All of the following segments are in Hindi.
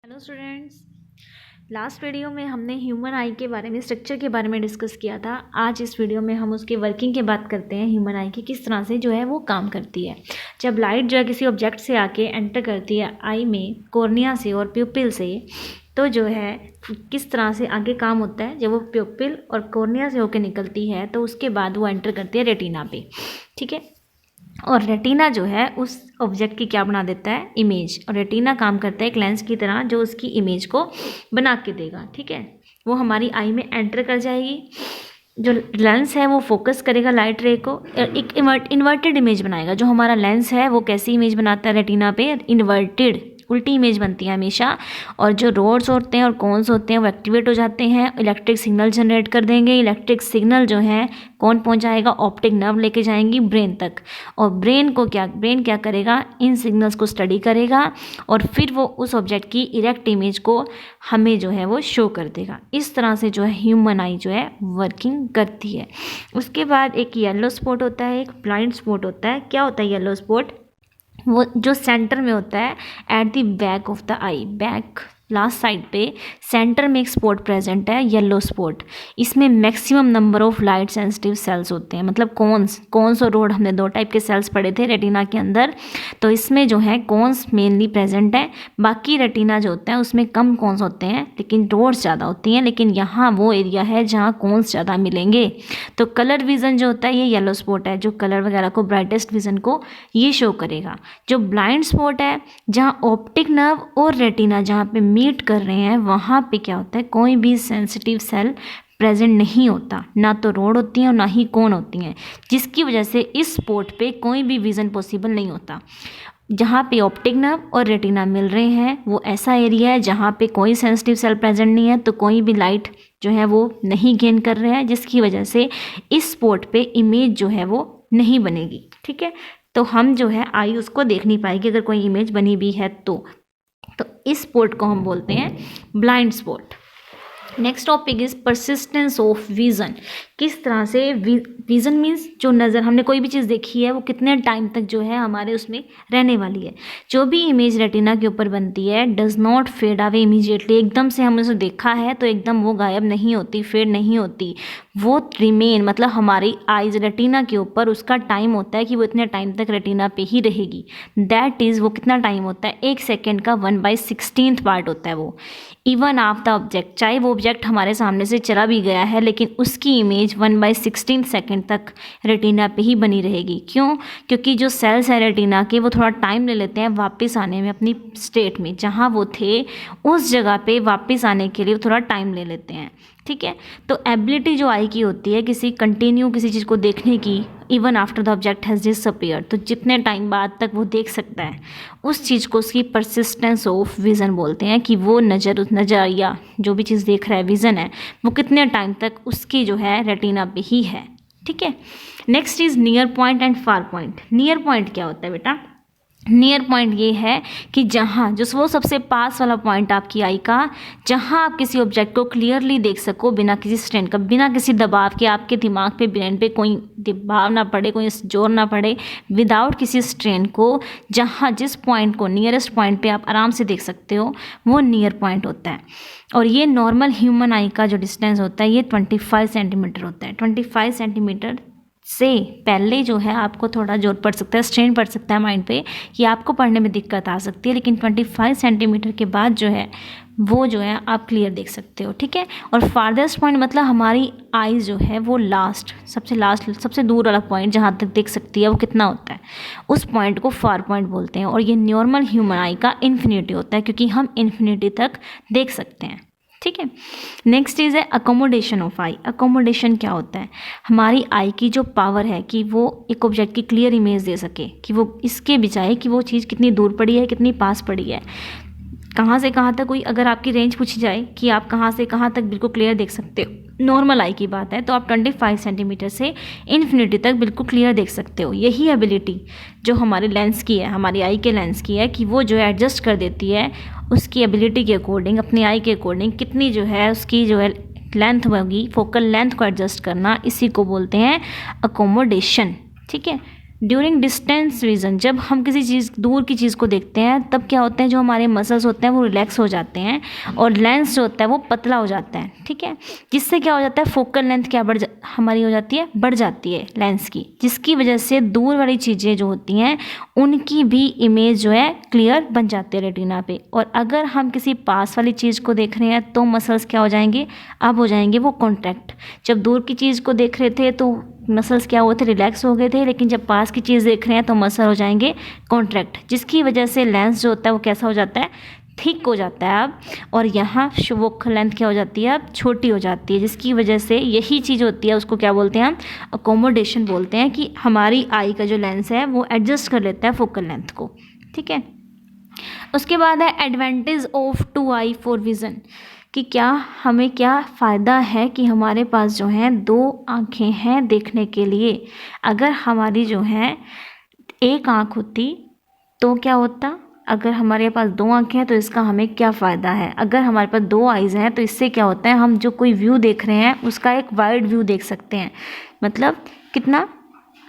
हेलो स्टूडेंट्स, लास्ट वीडियो में हमने ह्यूमन आई के बारे में, स्ट्रक्चर के बारे में डिस्कस किया था। आज इस वीडियो में हम उसके वर्किंग की बात करते हैं। ह्यूमन आई की किस तरह से जो है वो काम करती है। जब लाइट जो है किसी ऑब्जेक्ट से आके एंटर करती है आई में, कॉर्निया से और प्यूपिल से, तो जो है किस तरह से आगे काम होता है। जब वो प्यूपिल और कॉर्निया से होकर निकलती है तो उसके बाद वो एंटर करती है रेटिना पे, ठीक है। और रेटिना जो है उस ऑब्जेक्ट की क्या बना देता है, इमेज। और रेटिना काम करता है एक लेंस की तरह जो उसकी इमेज को बना के देगा, ठीक है। वो हमारी आई में एंटर कर जाएगी। जो लेंस है वो फोकस करेगा लाइट रे को, एक इन्वर्टेड इमेज बनाएगा। जो हमारा लेंस है वो कैसी इमेज बनाता है रेटिना पे, इन्वर्टेड, उल्टी इमेज बनती है हमेशा। और जो रोड्स होते हैं और कोन्स होते हैं वो एक्टिवेट हो जाते हैं, इलेक्ट्रिक सिग्नल जनरेट कर देंगे। इलेक्ट्रिक सिग्नल जो है कौन पहुंचाएगा, ऑप्टिक नर्व लेके जाएंगी ब्रेन तक। और ब्रेन क्या करेगा, इन सिग्नल्स को स्टडी करेगा और फिर वो उस ऑब्जेक्ट की इरेक्ट इमेज को हमें जो है वो शो कर देगा। इस तरह से जो है ह्यूमन आई जो है वर्किंग करती है। उसके बाद एक येलो स्पॉट होता है, एक ब्लाइंड स्पॉट होता है। क्या होता है येलो स्पॉट, वो जो सेंटर में होता है, at the back of the I, back last side पे सेंटर में एक स्पॉट प्रेजेंट है, येलो स्पॉट। इसमें maximum number of light sensitive sales होते हैं, मतलब कॉन्स और रोड, हमने दो टाइप के सेल्स पढ़े थे रेटिना के अंदर। तो इसमें जो है कॉन्स मेनली प्रेजेंट है, बाकी रेटिना जो होता है उसमें कम कॉन्स होते हैं लेकिन रोड्स ज़्यादा होती हैं। लेकिन यहाँ वो एरिया है जहाँ कॉन्स ज़्यादा मिलेंगे। तो कलर विजन जो होता है ये येलो स्पॉट है, जो कलर वगैरह को, ब्राइटेस्ट विजन को ये शो करेगा। जो ब्लाइंड स्पॉट है, जहाँ ऑप्टिक नर्व और रेटिना जहाँ पे मीट कर रहे हैं, वहाँ पे क्या होता है, कोई भी सेंसिटिव सेल प्रेजेंट नहीं होता, ना तो रोड होती हैं और ना ही कोन होती हैं, जिसकी वजह से इस स्पॉट पे कोई भी विजन पॉसिबल नहीं होता। जहाँ पे ऑप्टिक नर्व और रेटिना मिल रहे हैं वो ऐसा एरिया है जहाँ पे कोई सेंसिटिव सेल प्रेजेंट नहीं है, तो कोई भी लाइट जो है वो नहीं गेन कर रहे हैं, जिसकी वजह से इस स्पॉट पे इमेज जो है वो नहीं बनेगी, ठीक है। तो हम जो है आई उसको देख नहीं पाएगी अगर कोई इमेज बनी भी है तो इस स्पॉट को हम बोलते हैं blind spot. Next topic is persistence of vision. किस तरह से विजन मीन्स जो नज़र, हमने कोई भी चीज़ देखी है वो कितने टाइम तक जो है हमारे उसमें रहने वाली है। जो भी इमेज रेटिना के ऊपर बनती है does not fade away immediately. एकदम से हमने उसे देखा है तो एकदम वो गायब नहीं होती, फेड नहीं होती, वो रिमेन, मतलब हमारी आइज रेटिना के ऊपर उसका टाइम होता है कि वो इतने टाइम तक रेटिना पे ही रहेगी। दैट इज़, वो कितना टाइम होता है, 1 सेकेंड का 1/16 पार्ट होता है वो। इवन ऑफ द ऑब्जेक्ट, चाहे वो ऑब्जेक्ट हमारे सामने से चला भी गया है लेकिन उसकी इमेज 1/16 सेकेंड तक रेटिना पे ही बनी रहेगी। क्यों? क्योंकि जो सेल्स है रेटिना के वो थोड़ा टाइम ले लेते हैं वापस आने में, अपनी स्टेट में जहाँ वो थे उस जगह पे वापस आने के लिए थोड़ा टाइम ले लेते हैं, ठीक है। तो एबिलिटी जो आई की होती है किसी चीज़ को देखने की, even after the object has disappeared, तो जितने टाइम बाद तक वो देख सकता है उस चीज़ को उसकी परसिस्टेंस ऑफ विज़न बोलते हैं। कि वो नज़र या जो भी चीज़ देख रहा है, विज़न है, वो कितने टाइम तक उसकी जो है रेटिना पे ही है, ठीक है। Next is near point and far point. Near point क्या होता है बेटा, नियर पॉइंट ये है कि जहाँ जो वो सबसे पास वाला पॉइंट आपकी आई का, जहाँ आप किसी ऑब्जेक्ट को क्लियरली देख सको बिना किसी स्ट्रेन का, बिना किसी दबाव के, आपके दिमाग पे, ब्रेन पे कोई दबाव ना पड़े, कोई जोर ना पड़े, विदाउट किसी स्ट्रेन को, जहाँ जिस पॉइंट को, नियरेस्ट पॉइंट पे आप आराम से देख सकते हो, वो नियर पॉइंट होता है। और ये नॉर्मल ह्यूमन आई का जो डिस्टेंस होता है ये 25 सेंटीमीटर होता है। 25 सेंटीमीटर से पहले जो है आपको थोड़ा जोर पड़ सकता है, स्ट्रेन पड़ सकता है माइंड पे, कि आपको पढ़ने में दिक्कत आ सकती है। लेकिन 25 सेंटीमीटर के बाद जो है वो जो है आप क्लियर देख सकते हो, ठीक है। और फारदेस्ट पॉइंट मतलब हमारी आईज जो है वो सबसे दूर वाला पॉइंट जहाँ तक देख सकती है वो कितना होता है, उस पॉइंट को फार पॉइंट बोलते हैं। और ये नॉर्मल ह्यूमन आई का इन्फिनिटी होता है क्योंकि हम इन्फिनिटी तक देख सकते हैं, ठीक है। नेक्स्ट चीज़ है अकोमोडेशन ऑफ आई। अकोमोडेशन क्या होता है, हमारी आई की जो पावर है कि वो एक ऑब्जेक्ट की क्लियर इमेज दे सके, कि वो इसके बजाय कि वो चीज़ कितनी दूर पड़ी है, कितनी पास पड़ी है, कहाँ से कहाँ तक, कोई अगर आपकी रेंज पूछी जाए कि आप कहाँ से कहाँ तक बिल्कुल क्लियर देख सकते हो, नॉर्मल आई की बात है, तो आप 25 सेंटीमीटर से इन्फिनिटी तक बिल्कुल क्लियर देख सकते हो। यही एबिलिटी जो हमारे लेंस की है, हमारी आई के लेंस की है, कि वो जो है एडजस्ट कर देती है उसकी एबिलिटी के अकॉर्डिंग, अपनी आई के अकॉर्डिंग कितनी जो है उसकी जो है लेंथ होगी, फोकल लेंथ को एडजस्ट करना, इसी को बोलते हैं अकोमोडेशन, ठीक है। ड्यूरिंग डिस्टेंस विजन, जब हम किसी चीज़ दूर की चीज़ को देखते हैं तब क्या होता है, जो हमारे मसल्स होते हैं वो रिलैक्स हो जाते हैं और लेंस जो होता है वो पतला हो जाता है, ठीक है। जिससे क्या हो जाता है, फोकल लेंथ क्या हमारी हो जाती है, बढ़ जाती है लेंस की, जिसकी वजह से दूर वाली चीज़ें जो होती हैं उनकी भी इमेज जो है क्लियर बन जाती है रेटिना पे। और अगर हम किसी पास वाली चीज़ को देख रहे हैं तो मसल्स क्या हो जाएंगे, अब हो जाएंगे वो कॉन्ट्रैक्ट। जब दूर की चीज़ को देख रहे थे तो मसल्स क्या हुए थे, रिलैक्स हो गए थे, लेकिन जब पास की चीज़ देख रहे हैं तो मसल हो जाएंगे कॉन्ट्रैक्ट, जिसकी वजह से लेंस जो होता है वो कैसा हो जाता है, थिक हो जाता है अब। और यहाँ फोकल लेंथ क्या हो जाती है, अब छोटी हो जाती है, जिसकी वजह से यही चीज़ होती है, उसको क्या बोलते हैं हम, अकोमोडेशन बोलते हैं, कि हमारी आई का जो लेंस है वो एडजस्ट कर लेता है फोकल लेंथ को, ठीक है। उसके बाद है advantage of two eye for vision, कि क्या हमें क्या फ़ायदा है कि हमारे पास जो है दो आँखें हैं देखने के लिए। अगर हमारी जो है एक आँख होती तो क्या होता, अगर हमारे पास दो आँखें हैं तो इसका हमें क्या फ़ायदा है। अगर हमारे पास दो आइज़ हैं तो इससे क्या होता है, हम जो कोई व्यू देख रहे हैं उसका एक वाइड व्यू देख सकते हैं, मतलब कितना,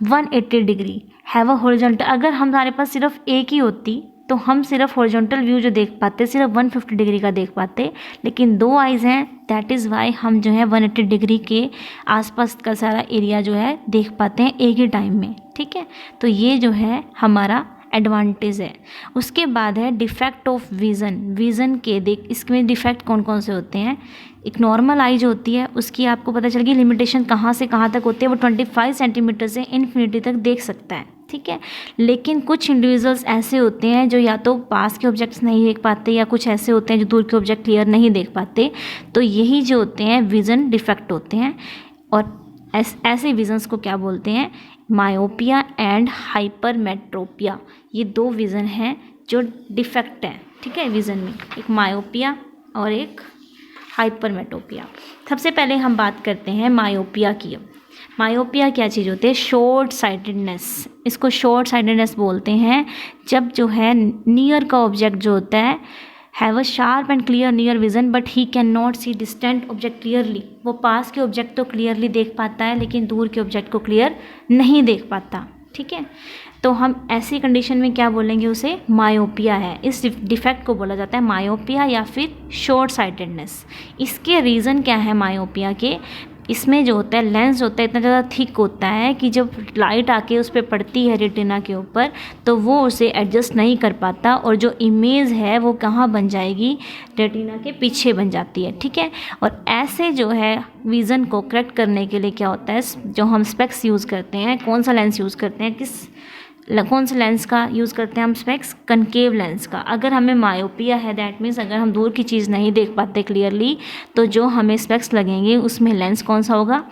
180 डिग्री हैव अ हॉरिजॉन्टल। अगर हमारे पास सिर्फ एक ही होती तो हम सिर्फ हॉरिजॉन्टल व्यू जो देख पाते सिर्फ 150 डिग्री का देख पाते, लेकिन दो आइज़ हैं, दैट इज़ वाई हम जो है 180 डिग्री के आसपास का सारा एरिया जो है देख पाते हैं एक ही टाइम में, ठीक है। तो ये जो है हमारा एडवांटेज है। उसके बाद है डिफेक्ट ऑफ विज़न, विज़न के इसमें डिफेक्ट कौन कौन से होते हैं। एक नॉर्मल आई जो होती है उसकी आपको पता चल गई लिमिटेशन कहाँ से कहाँ तक होती है, वो 25 सेंटीमीटर से इन्फिनिटी तक देख सकता है, ठीक है। लेकिन कुछ इंडिविजुअल्स ऐसे होते हैं जो या तो पास के ऑब्जेक्ट्स नहीं देख पाते, या कुछ ऐसे होते हैं जो दूर के ऑब्जेक्ट क्लियर नहीं देख पाते, तो यही जो होते हैं विज़न डिफेक्ट होते हैं। और ऐसे विज़न्स को क्या बोलते हैं, मायोपिया एंड हाइपरमेट्रोपिया। ये दो विज़न हैं जो डिफेक्ट है, ठीक है, विज़न में, एक मायोपिया और एक हाइपरमेट्रोपिया। सबसे पहले हम बात करते हैं मायोपिया की। मायोपिया क्या चीज़ होती है, शॉर्ट साइटेडनेस, इसको शॉर्ट साइटेडनेस बोलते हैं। जब जो है नियर का ऑब्जेक्ट जो होता है have a sharp and clear near vision but he can not see distant object clearly, वो पास के ऑब्जेक्ट तो क्लियरली देख पाता है लेकिन दूर के ऑब्जेक्ट को क्लियर नहीं देख पाता, ठीक है। तो हम ऐसी कंडीशन में क्या बोलेंगे, उसे मायोपिया है। इस डिफेक्ट को बोला जाता है मायोपिया या फिर शॉर्ट साइटेडनेस। इसके रीज़न क्या है मायोपिया के, इसमें जो होता है लेंस होता है इतना ज़्यादा थिक होता है कि जब लाइट आके उस पर पड़ती है रेटिना के ऊपर तो वो उसे एडजस्ट नहीं कर पाता, और जो इमेज है वो कहाँ बन जाएगी, रेटिना के पीछे बन जाती है, ठीक है। और ऐसे जो है विज़न को करेक्ट करने के लिए क्या होता है, जो हम स्पेक्स यूज़ करते हैं, कौन सा लेंस यूज़ करते हैं, कौन से लेंस का यूज़ करते हैं हम, स्पेक्स कनकेव लेंस का। अगर हमें मायोपिया है, दैट मीन्स अगर हम दूर की चीज़ नहीं देख पाते क्लियरली, तो जो हमें स्पेक्स लगेंगे उसमें लेंस कौन सा होगा,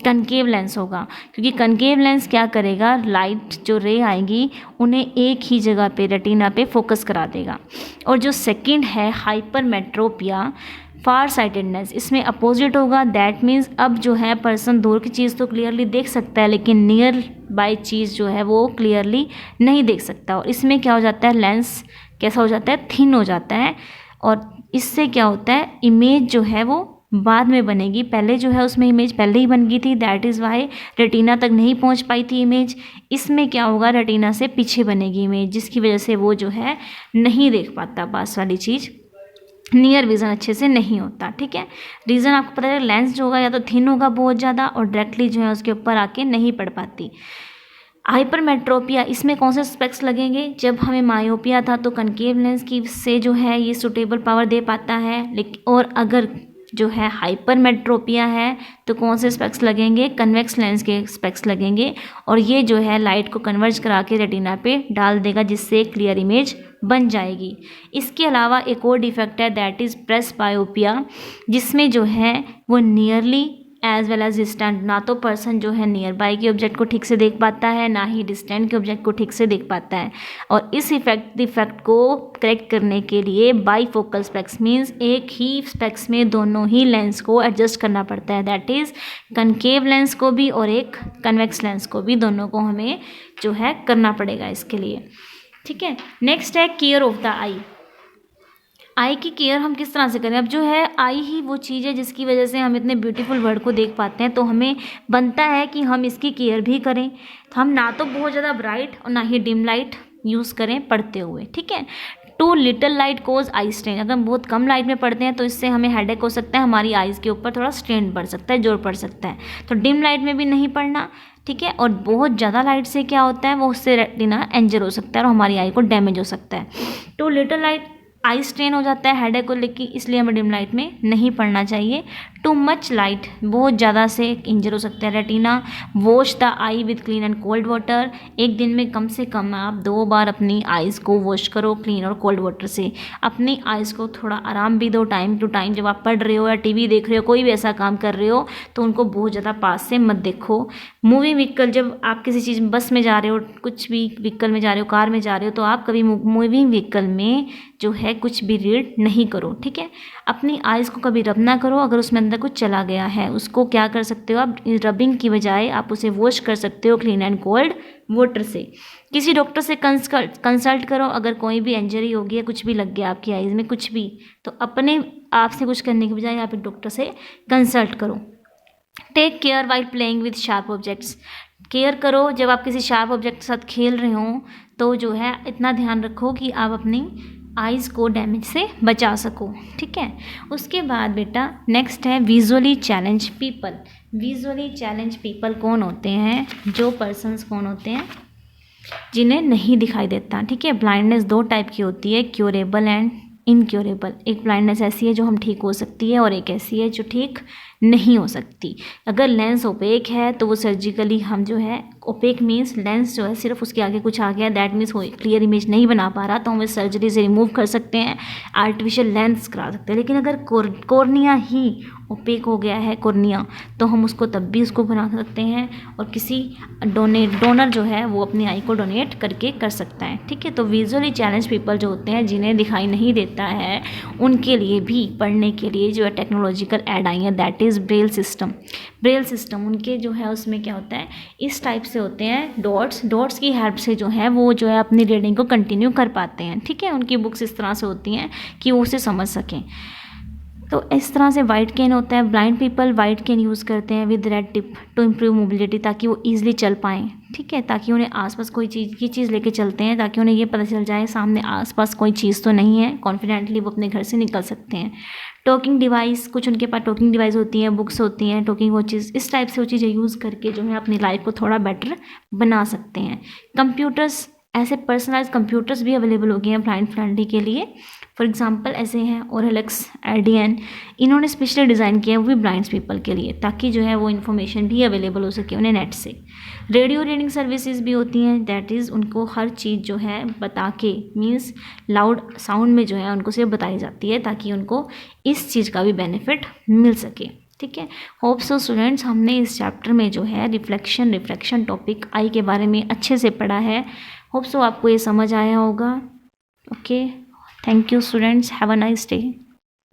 कनकेव लेंस होगा। क्योंकि कनकेव लेंस क्या करेगा, लाइट जो रे आएगी उन्हें एक ही जगह पे रेटिना पे फोकस करा देगा। और जो सेकंड है हाइपरमेट्रोपिया, फार साइटेडनेस, इसमें अपोजिट होगा। दैट मीन्स अब जो है पर्सन दूर की चीज़ तो क्लियरली देख सकता है लेकिन नियर बाय चीज़ जो है वो क्लियरली नहीं देख सकता, और इसमें क्या हो जाता है, लेंस कैसा हो जाता है, थिन हो जाता है। और इससे क्या होता है, इमेज जो है वो बाद में बनेगी, पहले जो है उसमें इमेज पहले ही बन गई थी, दैट इज़ वाई रेटिना तक नहीं पहुंच पाई थी इमेज। इसमें क्या होगा, रेटिना से पीछे बनेगी इमेज, जिसकी वजह से वो जो है नहीं देख पाता पास वाली चीज़, नियर विज़न अच्छे से नहीं होता, ठीक है। रीज़न आपको पता है, लेंस जो होगा या तो थिन होगा बहुत ज़्यादा और डायरेक्टली जो है उसके ऊपर आके नहीं पड़ पाती। हाइपरमेट्रोपिया, इसमें कौन से स्पेक्स लगेंगे, जब हमें मायोपिया था तो कनकेव लेंस की से जो है ये सुटेबल पावर दे पाता है, लेकिन और अगर जो है हाइपरमेट्रोपिया है तो कौन से स्पेक्स लगेंगे, कन्वेक्स लेंस के स्पेक्स लगेंगे, और ये जो है लाइट को कन्वर्ज करा के रेटिना पे डाल देगा जिससे क्लियर इमेज बन जाएगी। इसके अलावा एक और डिफेक्ट है, दैट इज़ प्रेस बायोपिया, जिसमें जो है वो nearly as well as distant, ना तो पर्सन जो है नियर बाई के ऑब्जेक्ट को ठीक से देख पाता है, ना ही डिस्टेंट के ऑब्जेक्ट को ठीक से देख पाता है। और इस डिफेक्ट को करेक्ट करने के लिए बाईफोकल स्पेक्स मीन्स एक ही स्पेक्स में दोनों ही लेंस को एडजस्ट करना पड़ता है, दैट इज़ कनकेव लेंस को भी और एक कन्वेक्स लेंस को भी, दोनों को हमें जो है करना पड़ेगा इसके लिए, ठीक है। नेक्स्ट है केयर ऑफ द आई। आई की केयर हम किस तरह से करें। अब जो है आई ही वो चीज़ है जिसकी वजह से हम इतने ब्यूटीफुल वर्ल्ड को देख पाते हैं, तो हमें बनता है कि हम इसकी केयर भी करें। तो हम ना तो बहुत ज़्यादा ब्राइट और ना ही डिम लाइट यूज़ करें पढ़ते हुए, ठीक है। Too little light cause eye strain, अगर हम बहुत कम लाइट में पढ़ते हैं तो इससे हमें हेडेक हो सकता है, हमारी आइज़ के ऊपर थोड़ा स्ट्रेन पड़ सकता है, जोर पड़ सकता है। तो डिम लाइट में भी नहीं पढ़ना, ठीक है। और बहुत ज़्यादा लाइट से क्या होता है, वो उससे रेटिना इंजर हो सकता है और हमारी आई को डैमेज हो सकता है। Too little light eye strain हो जाता है हेडेक को लेके, इसलिए हमें डिम लाइट में नहीं पढ़ना चाहिए। टू मच लाइट, बहुत ज़्यादा से इंजर हो सकता है retina. Wash the I with clean and cold water, एक दिन में कम से कम आप 2 बार अपनी आइज़ को वॉश करो क्लीन और कोल्ड वाटर से। अपनी आइज़ को थोड़ा आराम भी दो टाइम टू टाइम, जब आप पढ़ रहे हो या टीवी देख रहे हो, कोई भी ऐसा काम कर रहे हो तो उनको बहुत ज़्यादा पास से मत देखो। मूविंग व्हीकल, जब आप किसी चीज़ बस में जा रहे हो, कुछ भी व्हीकल में जा रहे हो, कार में जा रहे हो, तो आप कभी मूविंग व्हीकल में जो है कुछ भी रीड नहीं करो, ठीक है। अपनी आइज़ को कभी रब ना करो, अगर उसमें अंदर कुछ चला गया है उसको क्या कर सकते हो आप, रबिंग की बजाय आप उसे वॉश कर सकते हो क्लीन एंड कोल्ड वाटर से। किसी डॉक्टर से कंसल्ट करो, अगर कोई भी इंजरी हो गई है, कुछ भी लग गया आपकी आइज़ में कुछ भी, तो अपने आप से कुछ करने की बजाय आप एक डॉक्टर से कंसल्ट करो। Take care while playing with sharp objects, care करो जब आप किसी शार्प ऑब्जेक्ट के साथ खेल रहे हो, तो जो है इतना ध्यान रखो कि आप अपनी आइज़ को डैमेज से बचा सको, ठीक है। उसके बाद बेटा नेक्स्ट है visually challenge people. Visually challenge people कौन होते हैं, जो पर्सन्स कौन होते हैं जिन्हें नहीं दिखाई देता, ठीक है। ब्लाइंडनेस 2 टाइप की होती है, क्योरेबल एंड इनक्योरेबल। एक ब्लाइंडनेस ऐसी है जो हम ठीक हो सकती है और एक ऐसी है जो ठीक नहीं हो सकती। अगर लेंस ओपेक है तो वो सर्जिकली हम जो है, ओपेक मीन्स लेंस जो है सिर्फ उसके आगे कुछ आ गया, दैट मीन्स वो क्लियर इमेज नहीं बना पा रहा, तो हम इस सर्जरी से रिमूव कर सकते हैं, आर्टिफिशियल लेंस करा सकते हैं। लेकिन अगर कॉर्निया ही ओपेक हो गया है कॉर्निया, तो हम उसको तब भी उसको बना सकते हैं और किसी डोनर जो है वो अपनी आई को डोनेट करके कर सकता है, ठीक है। तो विजुअली चैलेंज पीपल जो होते हैं जिन्हें दिखाई नहीं देता है, उनके लिए भी पढ़ने के लिए जो है टेक्नोलॉजिकल ऐड आई है, that is Braille system. Braille system उनके जो है उसमें क्या होता है, इस टाइप से होते हैं डॉट्स की हेल्प से जो है वो जो है अपनी रीडिंग को कंटिन्यू कर पाते हैं, ठीक है। उनकी बुक्स इस तरह से होती हैं कि वो उसे समझ सकें। तो इस तरह से वाइट केन होता है। Blind people white cane use करते हैं with red tip to improve mobility, ताकि वो ईजिली चल पाएँ, ठीक है। ताकि उन्हें आसपास कोई चीज़ लेके चलते हैं, ताकि उन्हें ये पता चल जाए सामने आसपास कोई चीज़ तो नहीं है, कॉन्फिडेंटली वो अपने घर से निकल सकते हैं। टॉकिंग डिवाइस, कुछ उनके पास टॉकिंग डिवाइस होती हैं, बुक्स होती हैं, टॉकिंग वॉचेस, इस टाइप से वो चीज़ें यूज़ करके जो है अपनी लाइफ को थोड़ा बेटर बना सकते हैं। कंप्यूटर्स, ऐसे पर्सनलाइज कंप्यूटर्स भी अवेलेबल हो गए हैं ब्लाइंड फ्रेंडली के लिए। फॉर एग्जांपल ऐसे हैं ओरेलेक्स, एडियन, इन्होंने स्पेशली डिज़ाइन किया है वो भी ब्लाइंड पीपल के लिए, ताकि जो है वो इन्फॉर्मेशन भी अवेलेबल हो सके उन्हें नेट से। रेडियो रीडिंग सर्विसेज भी होती हैं, दैट इज़ उनको हर चीज़ जो है बता के, मीन्स लाउड साउंड में जो है उनको सिर्फ बताई जाती है, ताकि उनको इस चीज़ का भी बेनिफिट मिल सके, ठीक है। होप सो स्टूडेंट्स, हमने इस चैप्टर में जो है रिफ्लेक्शन टॉपिक आई के बारे में अच्छे से पढ़ा है। होप सो आपको ये समझ आया होगा। Okay, thank you students, have a nice day.